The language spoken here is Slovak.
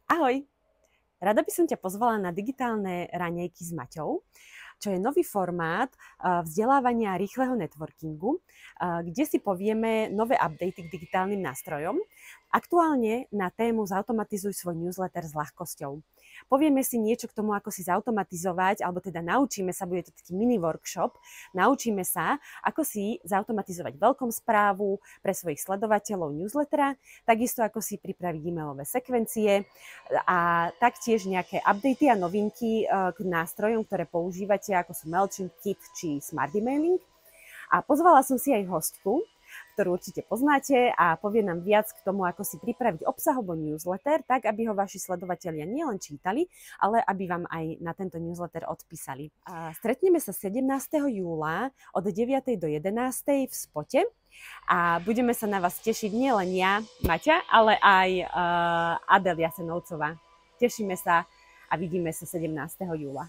Ahoj! Rada by som ťa pozvala na digitálne raňajky s Maťou, čo je nový formát vzdelávania a rýchleho networkingu, kde si povieme nové updaty k digitálnym nástrojom. Aktuálne na tému Zautomatizuj svoj newsletter s ľahkosťou. Povieme si niečo k tomu, ako si zautomatizovať, alebo teda naučíme sa, bude to taký mini workshop, naučíme sa, ako si zautomatizovať veľkom správu pre svojich sledovateľov newslettera, takisto ako si pripraviť e-mailové sekvencie a taktiež nejaké updaty a novinky k nástrojom, ktoré používate, ako sú Mailchimp, Kit či Smart Emailing. A pozvala som si aj hostku, ktorú určite poznáte a povie nám viac k tomu, ako si pripraviť obsahovo newsletter, tak aby ho vaši sledovatelia nielen čítali, ale aby vám aj na tento newsletter odpísali. Stretneme sa 17. júla od 9. do 11. v Spote a budeme sa na vás tešiť nielen ja, Maťa, ale aj Adel Jasenovcová. Tešíme sa a vidíme sa 17. júla.